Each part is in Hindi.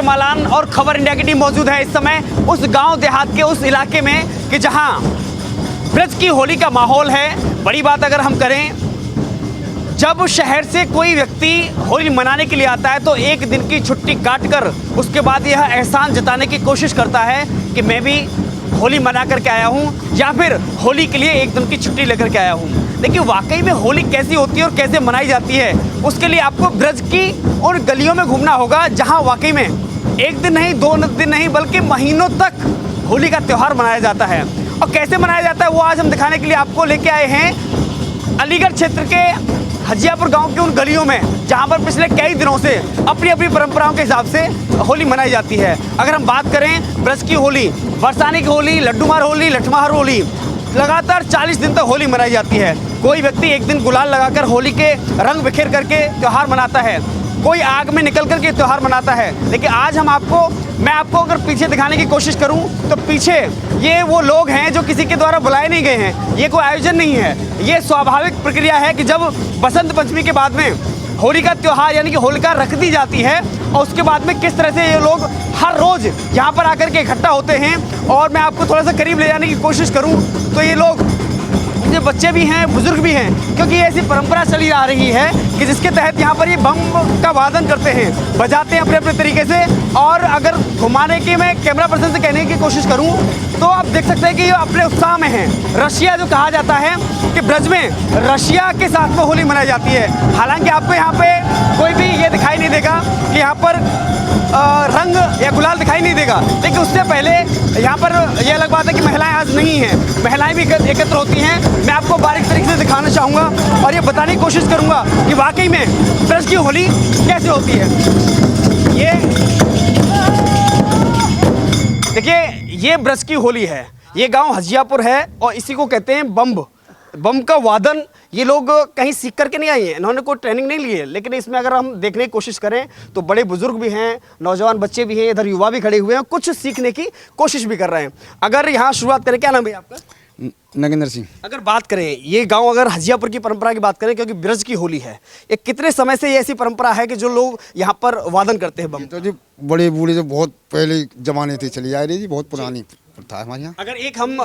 मालान और खबर इंडिया की टीम मौजूद है इस समय उस गांव देहात के उस इलाके में कि जहां ब्रज की होली का माहौल है। बड़ी बात अगर हम करें, जब शहर से कोई व्यक्ति होली मनाने के लिए आता है तो एक दिन की छुट्टी काटकर उसके बाद यह एहसान जताने की कोशिश करता है कि मैं भी होली मना करके आया हूँ या फिर होली के लिए एक दिन की छुट्टी लेकर के आया हूँ। लेकिन वाकई में होली कैसी होती है और कैसे मनाई जाती है, उसके लिए आपको ब्रज की और गलियों में घूमना होगा, जहाँ वाकई में एक दिन नहीं, 2 दिन नहीं, बल्कि महीनों तक होली का त्यौहार मनाया जाता है। और कैसे मनाया जाता है वो आज हम दिखाने के लिए आपको लेके आए हैं अलीगढ़ क्षेत्र के हजियापुर गांव के उन गलियों में, जहां पर पिछले कई दिनों से अपनी अपनी परंपराओं के हिसाब से होली मनाई जाती है। अगर हम बात करें ब्रज की होली, बरसाने की होली, लड्डूमार होली, लठमार होली, लगातार 40 दिन तक होली मनाई जाती है। कोई व्यक्ति एक दिन गुलाल लगाकर होली के रंग बिखेर करके त्यौहार मनाता है, कोई आग में निकल करके त्यौहार मनाता है। लेकिन आज मैं आपको अगर पीछे दिखाने की कोशिश करूं तो पीछे ये वो लोग हैं जो किसी के द्वारा बुलाए नहीं गए हैं। ये कोई आयोजन नहीं है, ये स्वाभाविक प्रक्रिया है कि जब बसंत पंचमी के बाद में होली का त्यौहार यानी कि होलिका रख दी जाती है और उसके बाद में किस तरह से ये लोग हर रोज़ यहाँ पर आकर के इकट्ठा होते हैं। और मैं आपको थोड़ा सा करीब ले जाने की कोशिश करूँ तो ये लोग, ये बच्चे भी हैं, बुजुर्ग भी हैं, क्योंकि ये ऐसी परंपरा चली आ रही है कि जिसके तहत यहाँ पर ये बम का वादन करते हैं, बजाते हैं अपने अपने तरीके से। और अगर घुमाने की मैं कैमरा पर्सन से कहने की कोशिश करूँ तो आप देख सकते हैं कि ये अपने उत्साह में हैं। रशिया जो कहा जाता है कि ब्रज में रशिया के साथ में होली मनाई जाती है। हालांकि आपको यहाँ पे कोई भी ये दिखाई नहीं देगा कि यहाँ पर रंग या गुलाल दिखाई नहीं देगा, लेकिन उससे पहले यहाँ पर यह अलग बात है कि महिलाएं आज नहीं हैं, महिलाएं भी एकत्र होती हैं। मैं आपको बारीक तरीके से दिखाना चाहूँगा और ये बताने की कोशिश करूँगा कि वाकई में ब्रज की होली कैसे होती है। ये देखिए, ये ब्रज की होली है। ये गांव हजियापुर है और इसी को कहते हैं बम का वादन। ये लोग कहीं सीख करके नहीं आए हैं, इन्होंने कोई ट्रेनिंग नहीं ली है। लेकिन इसमें अगर हम देखने की कोशिश करें तो बड़े बुजुर्ग भी हैं, नौजवान बच्चे भी हैं, इधर युवा भी खड़े हुए हैं, कुछ सीखने की कोशिश भी कर रहे हैं। अगर यहाँ शुरुआत करें, क्या नाम है आपका? नगेंद्र सिंह। अगर बात करें ये गांव, अगर हजियापुर की परंपरा की बात करें, क्योंकि ब्रज की होली है, ये कितने समय से ये ऐसी परंपरा है कि जो लोग यहाँ पर वादन करते हैं बम? तो जी बड़े बूढ़े जो बहुत पहले जमाने से चली आ रही जी, बहुत पुरानी प्रथा है हमारे यहाँ। अगर एक हम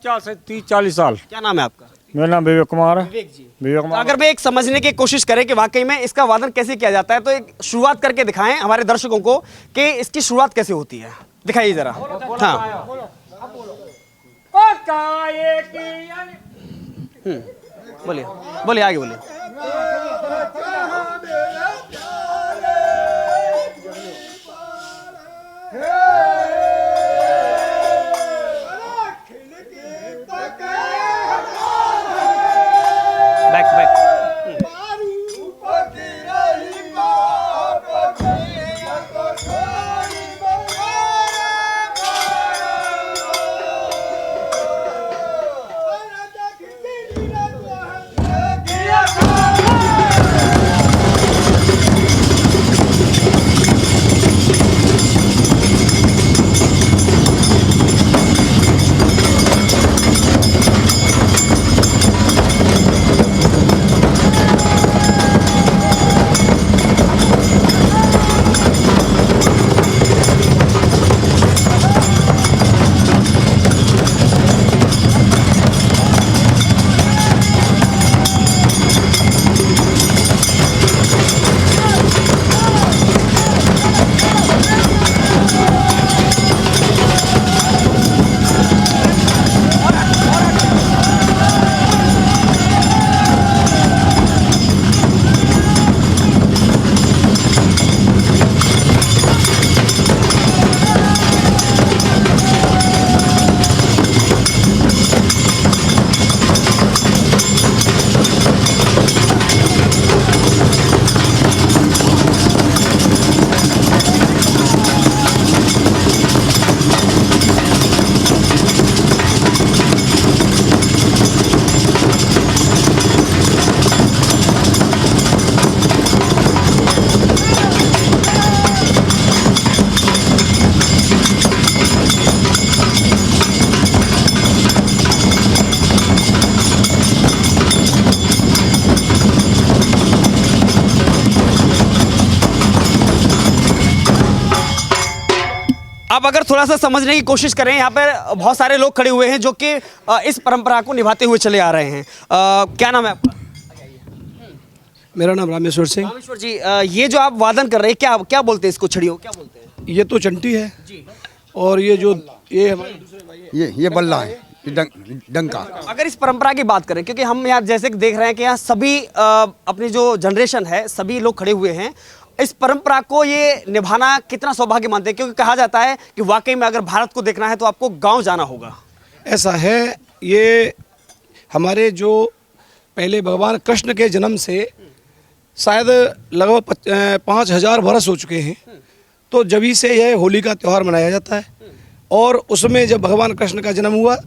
30-40 साल। क्या नाम है आपका? मेरा नाम विवेक कुमार है। विवेक जी। विवेक तो कुमार। अगर मैं एक समझने की कोशिश करें कि वाकई में इसका वादन कैसे किया जाता है, तो एक शुरुआत करके दिखाएं हमारे दर्शकों को कि इसकी शुरुआत कैसे होती है। दिखाइए जरा। हाँ, बोलिए बोलिए, आगे बोलिए। Back back. आप अगर थोड़ा सा समझने की कोशिश करें, यहाँ पर बहुत सारे लोग खड़े हुए हैं जो कि इस परंपरा को निभाते हुए चले आ रहे हैं। क्या नाम है आपका? मेरा नाम रामेश्वर सिंह। रामेश्वर जी, ये जो आप वादन कर रहे हैं, क्या क्या बोलते हैं इसको? छड़ियों क्या बोलते हैं? ये तो चंटी है जी। और ये हमारे दूसरे भाई हैं। ये बल्ला है, ये डंका। अगर इस परंपरा की बात करें, क्योंकि हम यहाँ जैसे कि देख रहे हैं कि यहाँ सभी अपनी जो जनरेशन है, सभी लोग खड़े हुए हैं, इस परंपरा को ये निभाना कितना सौभाग्य मानते हैं? क्योंकि कहा जाता है कि वाकई में अगर भारत को देखना है तो आपको गांव जाना होगा। ऐसा है, ये हमारे जो पहले भगवान कृष्ण के जन्म से शायद लगभग 5000 वर्ष हो चुके हैं, तो जभी से यह होली का त्यौहार मनाया जाता है। और उसमें जब भगवान कृष्ण का जन्म हुआ,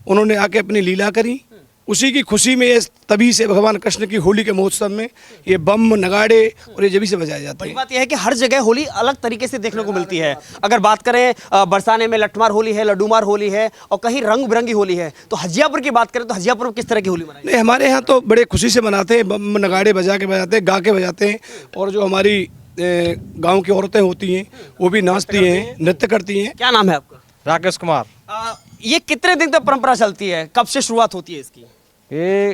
उन्होंने आके अपनी लीला करी, उसी की खुशी में ये तभी से भगवान कृष्ण की होली के महोत्सव में ये बम नगाड़े और ये जभी से बजाए जाते बड़ी हैं। बात यह है कि हर जगह होली अलग तरीके से देखने को मिलती है। अगर बात करें बरसाने में लठमार होली है, लड्डूमार होली है, और कहीं रंग बिरंगी होली है। तो हजियापुर की बात करें तो हजियापुर में किस तरह की होली मनाई? नहीं, हमारे यहाँ तो बड़े खुशी से मनाते हैं, बम नगाड़े बजा के बजाते हैं, गा के बजाते हैं। और जो हमारी गांव की औरतें होती हैं वो भी नाचती हैं, नृत्य करती हैं। क्या नाम है आपका? राकेश कुमार। ये कितने दिन तक परंपरा चलती है? कब से शुरुआत होती है इसकी? ये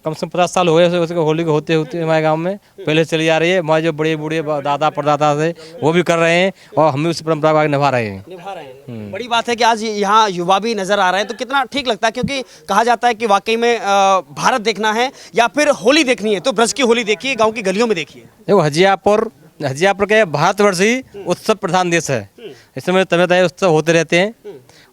कम से कम 50 साल हो गए उसके होली को होते होते हमारे गांव में पहले चली आ रही है। हमारे जो बड़े बूढ़े दादा परदादा थे वो भी कर रहे हैं और हम भी उस परंपरा को आगे निभा रहे हैं। बड़ी बात है कि आज यहाँ युवा भी नजर आ रहे हैं, तो कितना ठीक लगता है, क्योंकि कहा जाता है कि वाकई में भारत देखना है या फिर होली देखनी है तो ब्रज की होली देखिए, गाँव की गलियों में देखिए। देखो, हजियापुर के भारतवर्ष ही उत्सव प्रधान देश है। इस समय तरह तरह उत्सव होते रहते हैं।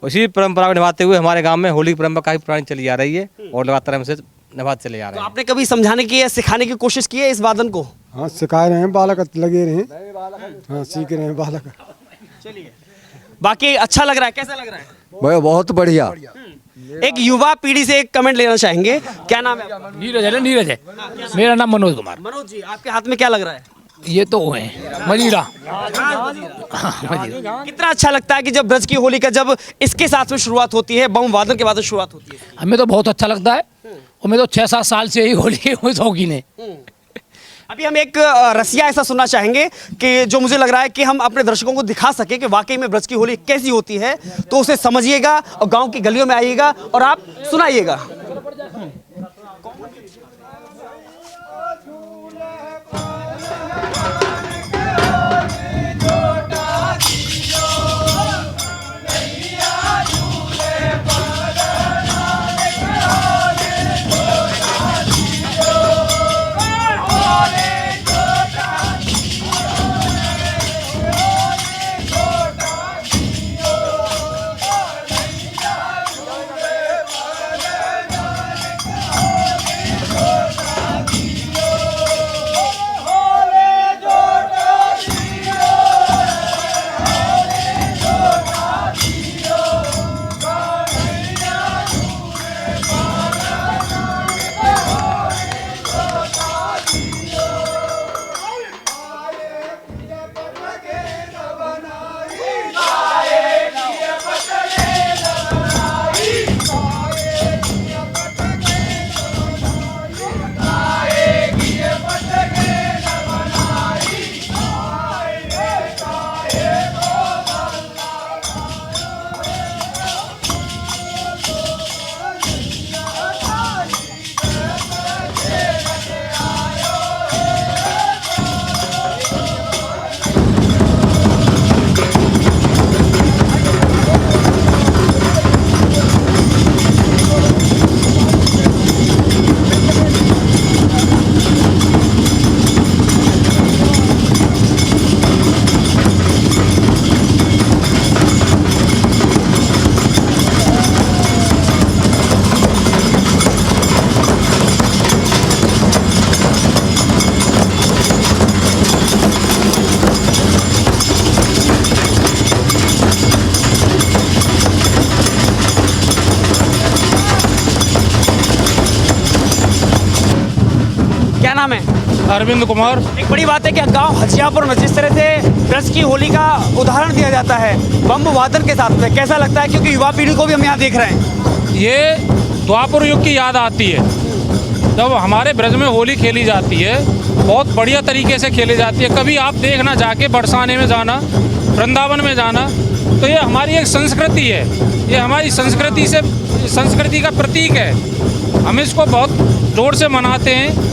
उसी परंपरा को निभाते हुए हमारे गांव में होली की परंपरा काफी पुरानी चली आ रही है और लगातार हम से निभाते चले आ रहे तो हैं। आपने कभी समझाने की या सिखाने की कोशिश की है इस वादन को? हाँ, सिखा रहे हैं, बालक लगे रहे हैं। हाँ, सीख रहे हैं बालक। चलिए, बाकी अच्छा लग रहा है, कैसा लग रहा है? बहुत बढ़िया। एक युवा पीढ़ी से एक कमेंट लेना चाहेंगे। क्या नाम है आपका? नीरज है। मेरा नाम मनोज कुमार। मनोज जी, आपके हाथ में क्या लग रहा है? ये तो वो है मजीरा। कितना अच्छा लगता है कि जब ब्रज की होली का जब इसके साथ में शुरुआत होती है, बम वादन के बाद शुरुआत होती है। हमें तो बहुत अच्छा लगता है और मैं तो 6-7 साल से ही होली के शौकीन है। अभी हम एक रसिया ऐसा सुनना चाहेंगे कि जो मुझे लग रहा है कि हम अपने दर्शकों को दिखा सके कि वाकई में ब्रज की होली कैसी होती है। तो उसे समझिएगा और गांव की गलियों में आइएगा और आप सुनाइएगा। नाम है? अरविंद कुमार। एक बड़ी बात है कि गांव हजियापुर में जिस तरह से ब्रज की होली का उदाहरण दिया जाता है बम वादन के साथ में, कैसा लगता है? क्योंकि युवा पीढ़ी को भी हम यहाँ देख रहे हैं। ये द्वापर युग की याद आती है जब हमारे ब्रज में होली खेली जाती है। बहुत बढ़िया तरीके से खेली जाती है। कभी आप देखना, जाके बरसाने में जाना, वृंदावन में जाना, तो ये हमारी एक संस्कृति है, ये हमारी संस्कृति का प्रतीक है। हम इसको बहुत जोर से मनाते हैं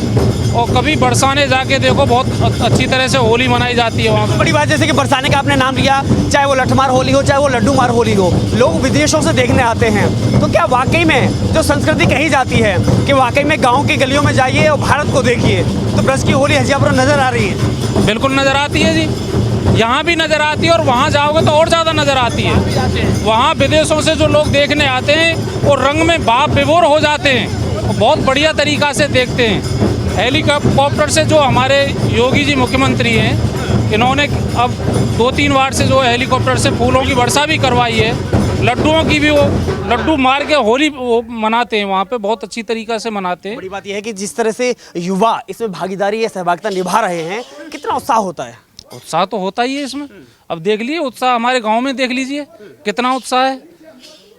और कभी बरसाने जाके देखो बहुत अच्छी तरह से होली मनाई जाती है वहाँ पर। बड़ी बात जैसे कि बरसाने का आपने नाम लिया, चाहे वो लठमार होली हो चाहे वो लड्डू मार होली हो, लोग विदेशों से देखने आते हैं। तो क्या वाकई में जो संस्कृति कही जाती है कि वाकई में गाँव की गलियों में जाइए और भारत को देखिए, तो ब्रज की होली हजियापुर नजर आ रही है? बिल्कुल नज़र आती है जी, यहाँ भी नज़र आती है और वहाँ जाओगे तो और ज़्यादा नज़र आती है। वहाँ विदेशों से जो लोग देखने आते हैं वो रंग में भाव विभोर हो जाते हैं और बहुत बढ़िया तरीक़ा से देखते हैं। हेलीकॉप्टर से जो हमारे योगी जी मुख्यमंत्री हैं, इन्होंने अब 2-3 बार से जो हेलीकॉप्टर से फूलों की वर्षा भी करवाई है। लड्डुओं की भी वो लड्डू मार के होली वो मनाते हैं, वहाँ पे बहुत अच्छी तरीक़ा से मनाते हैं। बड़ी बात यह है कि जिस तरह से युवा इसमें भागीदारी या सहभागिता निभा रहे हैं, कितना उत्साह होता है? उत्साह तो होता ही है इसमें। अब देख लीजिए उत्साह हमारे गांव में, देख लीजिए कितना उत्साह है,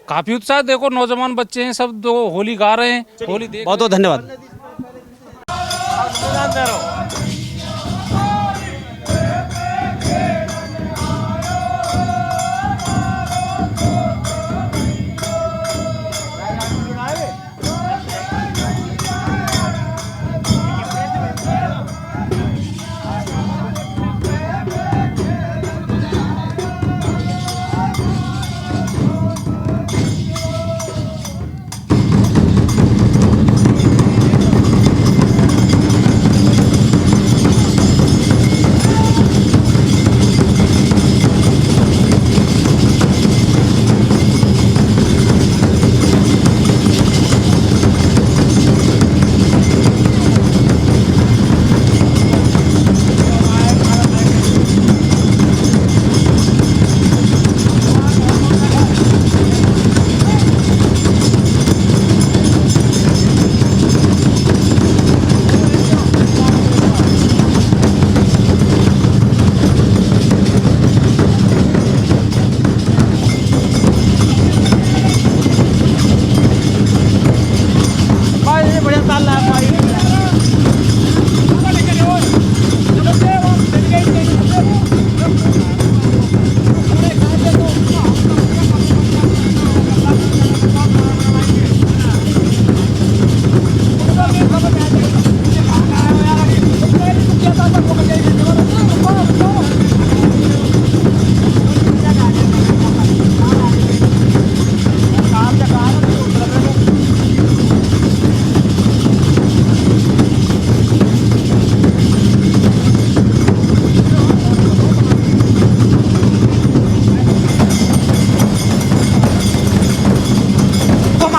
काफ़ी उत्साह। देखो नौजवान बच्चे हैं सब, जो होली गा रहे हैं, होली देख। बहुत बहुत धन्यवाद।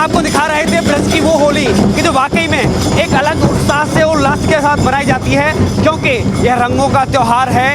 आपको दिखा रहे थे ब्रज की वो होली कि जो वाकई में एक अलग उत्साह से और उल्लास के साथ मनाई जाती है, क्योंकि यह रंगों का त्यौहार है।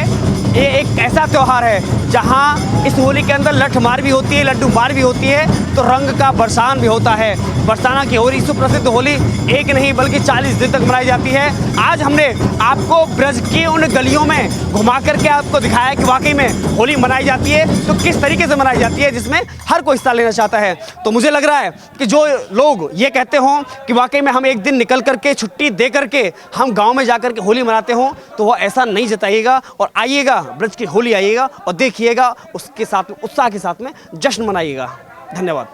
ये एक ऐसा त्यौहार है जहां इस होली के अंदर लठ मार भी होती है, लड्डू मार भी होती है, तो रंग का बरसान भी होता है। बरसाना की होली, सुप्रसिद्ध होली एक नहीं बल्कि 40 दिन तक मनाई जाती है। आज हमने आपको ब्रज की उन गलियों में घुमा करके आपको दिखाया कि वाकई में होली मनाई जाती है, तो किस तरीके से मनाई जाती है, जिसमें हर कोई हिस्सा लेना चाहता है। तो मुझे लग रहा है कि जो लोग ये कहते हों कि वाकई में हम एक दिन निकल करके छुट्टी दे करके हम गाँव में जा करके होली मनाते हों, तो वो ऐसा नहीं जताइएगा और आइएगा ब्रज की होली आइएगा और देखिएगा, उसके साथ उत्साह के साथ में जश्न मनाइएगा। धन्यवाद।